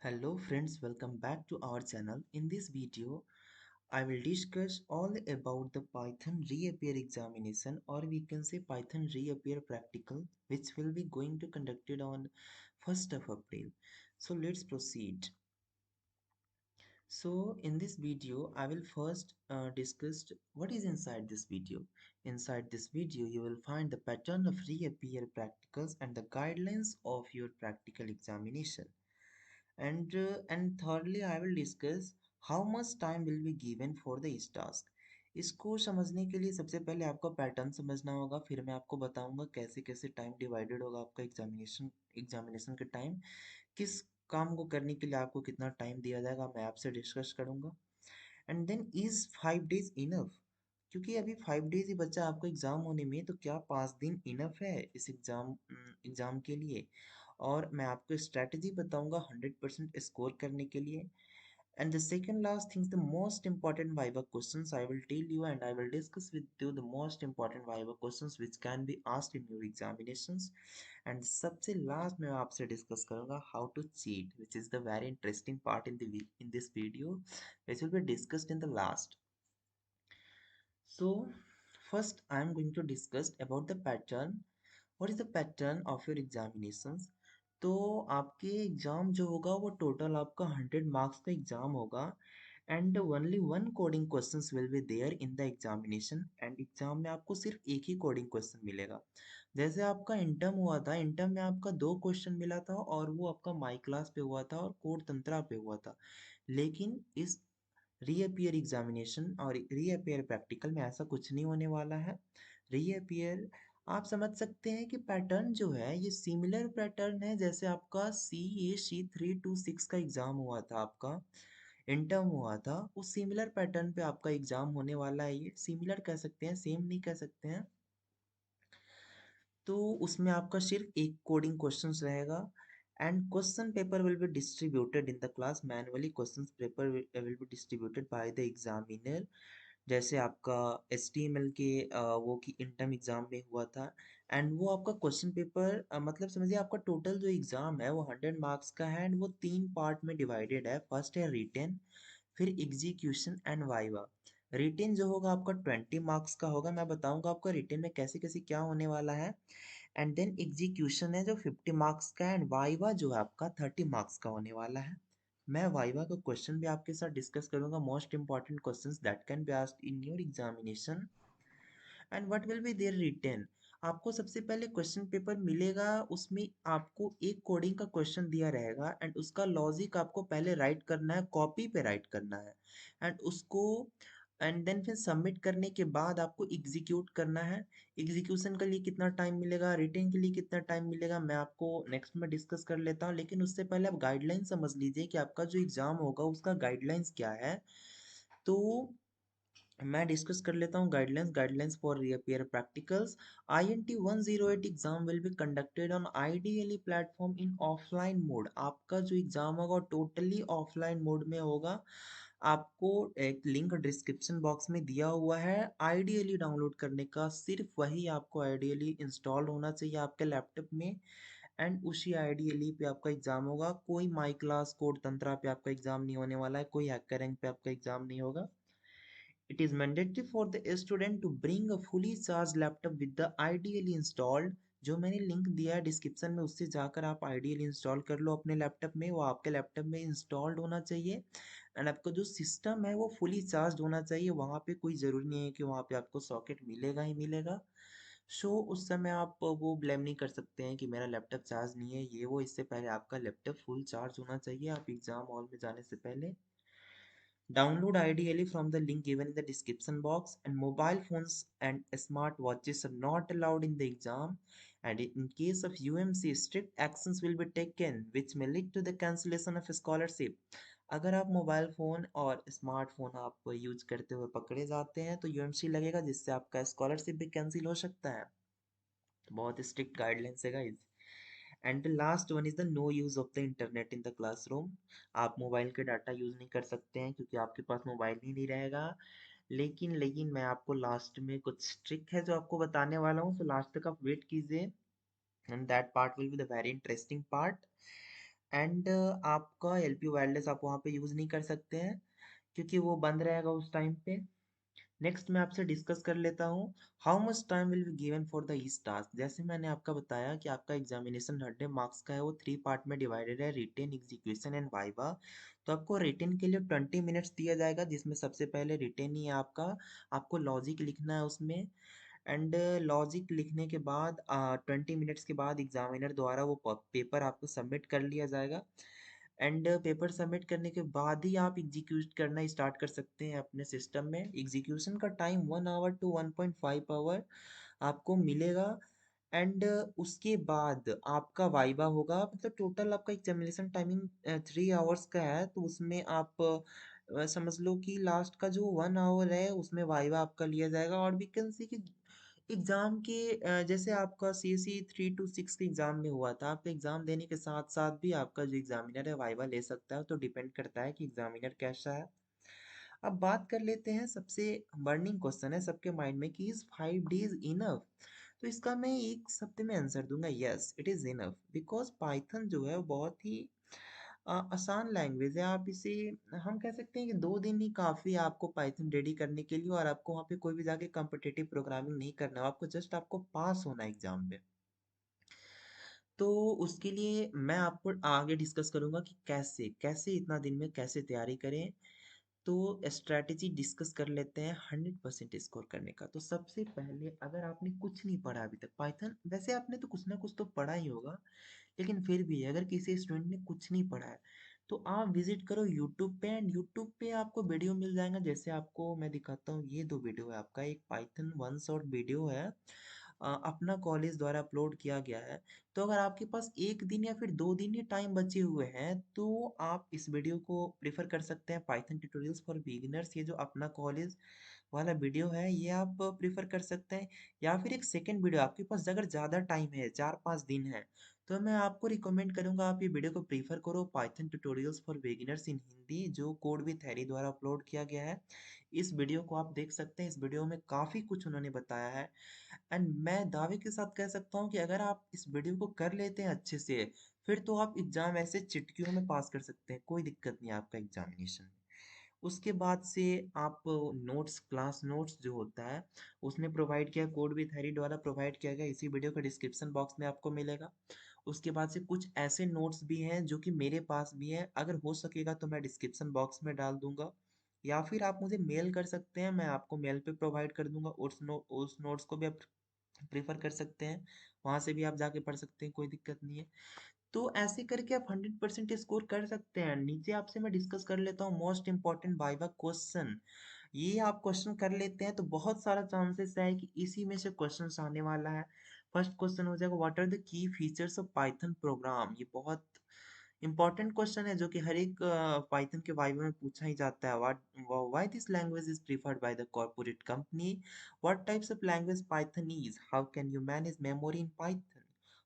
Hello friends, welcome back to our channel. In this video, I will discuss all about the Python reappear examination, or we can say Python reappear practical, which will be going to conducted on 1st of April. So let's proceed. So in this video, I will first discuss what is inside this video. Inside this video, you will find the pattern of reappear practicals and the guidelines of your practical examination. And thirdly I will discuss how much time will be given for the each task. इसको समझने के लिए सबसे पहले आपको pattern समझना होगा, फिर मैं आपको बताऊंगा कैसे कैसे टाइम डिवाइडेड होगा आपका एग्जामिनेशन के टाइम, किस काम को करने के लिए आपको कितना टाइम दिया जाएगा मैं आपसे डिस्कस करूंगा। And then is 5 days enough, क्योंकि अभी 5 डेज ही बचा आपको एग्जाम होने में, तो क्या 5 दिन इनफ है इस एग्जाम के लिए। और मैं आपको स्ट्रैटेजी बताऊंगा 100% स्कोर करने के लिए। And the second last thing, the most important Viva questions I will tell you, and I will discuss with you the most important Viva questions which can be asked in your examinations. And सबसे last मैं आपसे discuss करूँगा how to cheat, which is the very interesting part in this video, which will be discussed in the last. So first I am going to discuss about the pattern. What is the pattern of your examinations? तो आपके exam जो होगा वो total आपका 100 marks का exam होगा, and only one coding questions will be there in the examination. And exam में आपको सिर्फ एक ही कोडिंग क्वेश्चन मिलेगा। जैसे आपका इंटर्म हुआ था, इंटर्म में आपका 2 क्वेश्चन मिला था और वो आपका माई क्लास पे हुआ था और कोड तंत्रा पे हुआ था। लेकिन इस रीअपियर एग्जामिनेशन और रीअपियर प्रैक्टिकल में ऐसा कुछ नहीं होने वाला है। रीअपियर आप समझ सकते हैं कि पैटर्न जो है ये सिमिलर पैटर्न है, जैसे आपका CAC 326 का एग्जाम हुआ था, आपका इंटर्म हुआ था, उस सिमिलर पैटर्न पे आपका एग्जाम होने वाला है। ये सिमिलर कह सकते हैं, सेम नहीं कह सकते हैं। तो उसमें आपका सिर्फ एक कोडिंग क्वेश्चंस रहेगा, and question paper will be distributed in the class manually. Question paper will be distributed by the examiner, जैसे आपका HTML के वो की इंटर्म एग्जाम में हुआ था। एंड वो आपका क्वेश्चन पेपर मतलब समझिए आपका टोटल जो एग्जाम है वो 100 मार्क्स का है, एंड वो 3 पार्ट में डिवाइडेड है। फर्स्ट है रिटेन, फिर एग्जीक्यूशन एंड वाइवा। रिटेन जो होगा आपका 20 मार्क्स का होगा, मैं बताऊंगा आपका रिटेन में कैसे कैसे क्या होने वाला है। एंड देन एग्जीक्यूशन है जो 50 मार्क्स का है, एंड वाइवा जो है आपका 30 मार्क्स का होने वाला है। मैं वाइवा का क्वेश्चन भी आपके साथ डिस्कस करूंगा, most important questions that can be asked in your examination. And what will be there written, आपको सबसे पहले क्वेश्चन पेपर मिलेगा, उसमें आपको एक कोडिंग का क्वेश्चन दिया रहेगा, एंड उसका लॉजिक आपको पहले राइट करना है, कॉपी पे राइट करना है, एंड उसको एंड देन फिर सबमिट करने के बाद आपको एग्जीक्यूट करना है। एग्जीक्यूशन के लिए कितना टाइम मिलेगा, रिटेन के लिए कितना टाइम मिलेगा, मैं आपको नेक्स्ट में डिस्कस कर लेता हूँ। लेकिन उससे पहले आप गाइडलाइन समझ लीजिए कि आपका जो एग्जाम होगा उसका गाइडलाइंस क्या है। तो मैं डिस्कस कर लेता हूँ guidelines for reappear practicals. INT 108 exam will be conducted on ideally platform in offline mode. आपका जो एग्जाम होगा टोटली ऑफलाइन मोड में होगा। आपको एक लिंक डिस्क्रिप्शन बॉक्स में दिया हुआ है आइडियली डाउनलोड करने का, सिर्फ वही आपको आइडियली इंस्टॉल होना चाहिए आपके लैपटॉप में, एंड उसी आइडियली पे आपका एग्जाम होगा। कोई माई क्लास कोड तंत्रा पे आपका एग्जाम नहीं होने वाला है, कोई हैकर रैंक पे आपका एग्जाम नहीं होगा। It is mandatory for the student to bring a fully charged laptop with the ideally installed। जो मैंने लिंक दिया है डिस्क्रिप्शन में उससे जाकर आप आइडियल इंस्टॉल कर लो अपने लैपटॉप में, वो आपके लैपटॉप में इंस्टॉल्ड होना चाहिए। एंड आपका जो सिस्टम है वो फुली चार्ज होना चाहिए, वहाँ पे कोई ज़रूरी नहीं है कि वहाँ पे आपको सॉकेट मिलेगा ही मिलेगा। सो उस समय आप वो ब्लेम नहीं कर सकते हैं कि मेरा लैपटॉप चार्ज नहीं है ये वो, इससे पहले आपका लैपटॉप फुल चार्ज होना चाहिए आप एग्ज़ाम हॉल में जाने से पहले। Download ideally from the link given in the description box, and mobile phones and smart watches are not allowed in the exam. And in case of UMC, strict actions will be taken which may lead to the cancellation of scholarship। अगर आप mobile phone और smartphone आप use करते हुए पकड़े जाते हैं तो UMC लगेगा, जिससे आपका स्कॉलरशिप भी कैंसिल हो सकता है। बहुत स्ट्रिक्ट गाइडलाइंस है guys. And the last one is the no use of the internet in the classroom. आप मोबाइल के डाटा यूज नहीं कर सकते हैं क्योंकि आपके पास मोबाइल ही नहीं रहेगा। लेकिन मैं आपको लास्ट में कुछ ट्रिक है जो आपको बताने वाला हूँ, सो लास्ट तक आप वेट कीजिए, and that part will be the very interesting part. And आपका एलपी वायरलेस आप वहाँ पे यूज़ नहीं कर सकते हैं क्योंकि वो बंद रहेगा उस टाइम पे। नेक्स्ट मैं आपसे डिस्कस कर लेता हूँ, how much time will be given for the each task. जैसे मैंने आपका बताया कि आपका एग्जामिनेशन 100 मार्क्स का है, वो 3 पार्ट में डिवाइडेड है, रिटेन, एग्जीक्यूशन एंड वाइवा। तो आपको रिटेन के लिए 20 मिनट्स दिया जाएगा, जिसमें सबसे पहले रिटेन ही है आपका, आपको लॉजिक लिखना है उसमें। एंड लॉजिक लिखने के बाद 20 मिनट्स के बाद एग्जामिनर द्वारा वो पेपर आपको सबमिट कर लिया जाएगा। एंड पेपर सबमिट करने के बाद ही आप एग्जीक्यूट करना स्टार्ट कर सकते हैं अपने सिस्टम में। एग्जीक्यूशन का टाइम 1 आवर टू 1.5 आवर आपको मिलेगा। एंड उसके बाद आपका वाइवा होगा, मतलब टोटल आपका एग्जामिनेशन टाइमिंग 3 आवर्स का है, तो उसमें आप समझ लो कि लास्ट का जो 1 आवर है उसमें वाइवा आपका लिया जाएगा। और वी कैन सी कि एग्जाम के जैसे आपका CSE 3 to 6 के एग्जाम में हुआ था, आपका एग्जाम देने के साथ साथ भी आपका जो एग्जामिनर है वाइवा ले सकता है, तो डिपेंड करता है कि एग्जामिनर कैसा है। अब बात कर लेते हैं, सबसे बर्निंग क्वेश्चन है सबके माइंड में कि इज 5 डेज इनफ। तो इसका मैं एक शब्द में आंसर दूंगा, yes it is enough, because Python जो है वो बहुत ही आसान लैंग्वेज है। आप इसे, हम कह सकते हैं कि 2 दिन ही काफ़ी है आपको पाइथन रेडी करने के लिए, और आपको वहाँ पे कोई भी जाके कॉम्पिटिटिव प्रोग्रामिंग नहीं करना है, आपको जस्ट आपको पास होना है एग्जाम में। तो उसके लिए मैं आपको आगे डिस्कस करूंगा कि कैसे कैसे इतना दिन में कैसे तैयारी करें। तो स्ट्रैटेजी डिस्कस कर लेते हैं 100% स्कोर करने का। तो सबसे पहले, अगर आपने कुछ नहीं पढ़ा अभी तक पाइथन, वैसे आपने तो कुछ ना कुछ तो पढ़ा ही होगा, लेकिन फिर भी अगर किसी स्टूडेंट ने कुछ नहीं पढ़ा है, तो आप विजिट करो यूट्यूब पे। एंड यूट्यूब पे आपको वीडियो मिल जाएगा, जैसे आपको मैं दिखाता हूँ, ये 2 वीडियो है आपका, एक पाइथन 1 शॉट वीडियो है, अपना कॉलेज द्वारा अपलोड किया गया है। तो अगर आपके पास 1 दिन या फिर 2 दिन ही टाइम बचे हुए हैं, तो आप इस वीडियो को प्रेफर कर सकते हैं, पाइथन ट्यूटोरियल्स फॉर बिगिनर्स। ये जो अपना कॉलेज वाला वीडियो है ये आप प्रेफर कर सकते हैं। या फिर एक सेकंड वीडियो, आपके पास अगर ज़्यादा टाइम है, 4-5 दिन है, तो मैं आपको रिकमेंड करूंगा आप ये वीडियो को प्रीफर करो, पाइथन ट्यूटोरियल्स फॉर बिगिनर्स इन हिंदी, जो कोड विथ हैरी द्वारा अपलोड किया गया है। इस वीडियो को आप देख सकते हैं, इस वीडियो में काफ़ी कुछ उन्होंने बताया है। एंड मैं दावे के साथ कह सकता हूँ कि अगर आप इस वीडियो को कर लेते हैं अच्छे से, फिर तो आप एग्जाम ऐसे चिटकियों में पास कर सकते हैं, कोई दिक्कत नहीं है आपका एग्जामिनेशन में। उसके बाद से आप नोट्स, क्लास नोट्स जो होता है, उसने प्रोवाइड किया, कोड विथ हैरी द्वारा प्रोवाइड किया गया, इसी वीडियो का डिस्क्रिप्शन बॉक्स में आपको मिलेगा। उसके बाद से कुछ ऐसे नोट्स भी हैं जो कि मेरे पास भी हैं, अगर हो सकेगा तो मैं डिस्क्रिप्शन बॉक्स में डाल दूंगा, या फिर आप मुझे मेल कर सकते हैं, मैं आपको मेल पे प्रोवाइड कर दूंगा। उस नोट्स को भी आप प्रेफर कर सकते हैं, वहाँ से भी आप जाके पढ़ सकते हैं, कोई दिक्कत नहीं है। तो ऐसे करके आप 100% स्कोर कर सकते हैं। नीचे आपसे मैं डिस्कस कर लेता हूँ मोस्ट इंपॉर्टेंट वाइवा क्वेश्चन। ये आप क्वेश्चन कर लेते हैं तो बहुत सारा चांसेस है कि इसी में से क्वेश्चन आने वाला है। फर्स्ट क्वेश्चन हो जाएगा, what are the key features of Python program. ये बहुत इंपॉर्टेंट क्वेश्चन है जो कि हर एक पाइथन के वाइवा में पूछा ही जाता है। What, why this language is preferred by the corporate company, what types of language Python is, how can you manage memory in Python,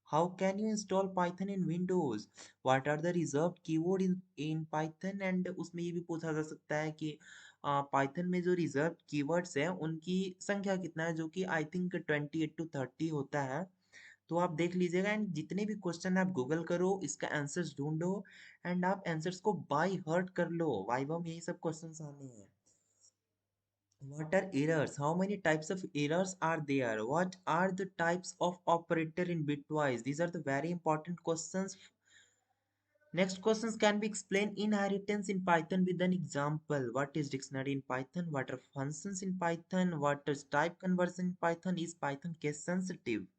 how can you install python in windows, what are the reserved keyword in python। and उसमें ये भी पूछा जा सकता है कि Python में जो रिजर्व कीवर्ड्स हैं उनकी संख्या कितना है, जो कि आई थिंक 28 to 30 होता है। तो आप देख लीजिएगा, एंड जितने भी क्वेश्चन आप गूगल करो, इसका आंसर्स ढूंढो, एंड आप आंसर्स को बाय हार्ट कर लो, वाइवा में यही सब क्वेश्चंस आने हैं। What are errors? How many types of errors are there? What are the types of operator in bitwise? These are the very important questions. Next questions, can be explained inheritance in Python with an example. What is dictionary in Python? What are functions in Python? What is type conversion in Python? Is Python case sensitive?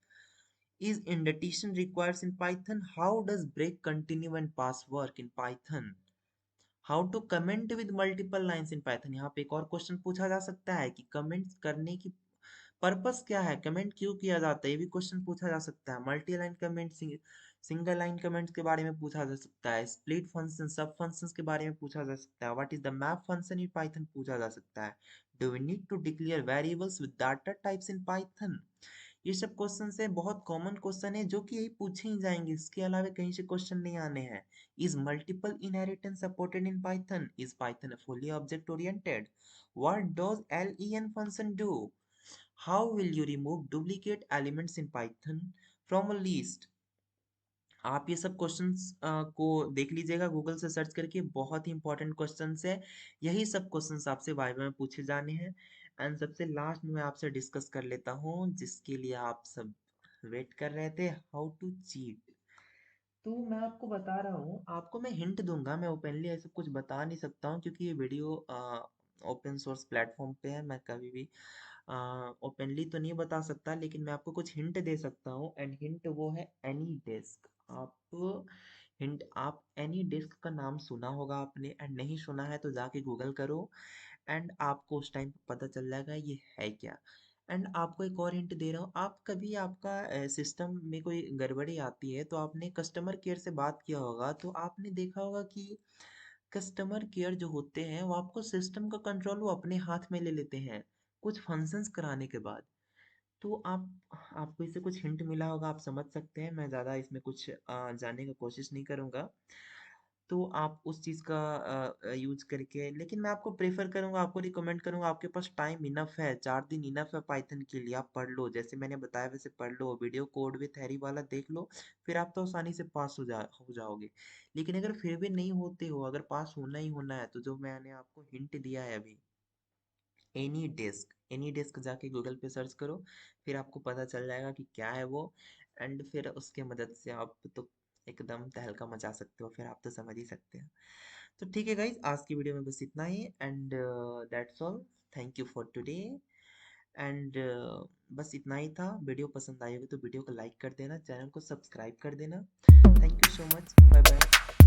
Is indentation required in Python? How does break, continue and pass work in Python? How to comment with multiple lines in Python. यहाँ पे एक और question पूछा जा सकता है कि comment करने की पर्पस क्या है, कमेंट क्यों किया जाता है, ये भी क्वेश्चन पूछा जा सकता है। Multi line comment, single line comments के बारे में पूछा जा सकता है। स्प्लिट फंक्शन, सब फंक्शंस के बारे में पूछा जा सकता है। What is the map function in Python पूछा जा सकता है। Do we need to declare variables with data types in Python. ये सब क्वेश्चन है, बहुत कॉमन क्वेश्चन है जो कि यही पूछे ही जाएंगे, इसके अलावा कहीं से क्वेश्चन नहीं आने हैं। Is multiple inheritance supported in Python, is Python fully object oriented, what does len function do, how will you remove duplicate elements in Python from a list, आप ये सब क्वेश्चंस को देख लीजिएगा गूगल से सर्च करके, बहुत ही इंपॉर्टेंट क्वेश्चंस है। यही सब क्वेश्चंस आपसे वाइवा में पूछे जाने हैं। एंड सबसे लास्ट में मैं आपसे डिस्कस कर लेता हूँ जिसके लिए आप सब वेट कर रहे थे, हाउ टू चीट। तो मैं आपको बता रहा हूँ, आपको मैं हिंट दूंगा, मैं ओपनली ऐसा कुछ बता नहीं सकता हूँ क्योंकि ये वीडियो ओपन सोर्स प्लेटफॉर्म पे है। मैं कभी भी ओपनली तो नहीं बता सकता, लेकिन मैं आपको कुछ हिंट दे सकता हूँ। एंड हिंट वो है एनी डेस्क। आप एनी डेस्क का नाम सुना होगा आपने, एंड नहीं सुना है तो जाके गूगल करो एंड आपको उस टाइम पता चल जाएगा ये है क्या। एंड आपको एक और हिंट दे रहा हूँ, आप कभी आपका सिस्टम में कोई गड़बड़ी आती है तो आपने कस्टमर केयर से बात किया होगा, तो आपने देखा होगा कि कस्टमर केयर जो होते हैं वो आपको सिस्टम का कंट्रोल वो अपने हाथ में ले लेते हैं कुछ फंक्शंस कराने के बाद। तो आपको इससे कुछ हिंट मिला होगा, आप समझ सकते हैं। मैं ज़्यादा इसमें कुछ जानने की कोशिश नहीं करूँगा। तो आप उस चीज़ का यूज़ करके, लेकिन मैं आपको प्रेफ़र करूँगा, आपको रिकमेंड करूँगा, आपके पास टाइम इनफ है, 4 दिन इनफ है पाइथन के लिए, आप पढ़ लो। जैसे मैंने बताया वैसे पढ़ लो, वीडियो कोड विथ हैरी वाला देख लो, फिर आप तो आसानी से पास हो जाओगे। लेकिन अगर फिर भी नहीं होते हो, अगर पास होना ही होना है, तो जो मैंने आपको हिंट दिया है अभी, एनी डेस्क जाके गूगल पे सर्च करो, फिर आपको पता चल जाएगा कि क्या है वो। एंड फिर उसके मदद से आप तो एकदम तहलका मचा सकते हो, फिर आप तो समझ ही सकते हैं। तो ठीक है गाइज, आज की वीडियो में बस इतना ही। And that's all, thank you for today. And बस इतना ही था। वीडियो पसंद आई होगी तो वीडियो को लाइक कर देना, चैनल को सब्सक्राइब कर देना। Thank you so much, bye bye.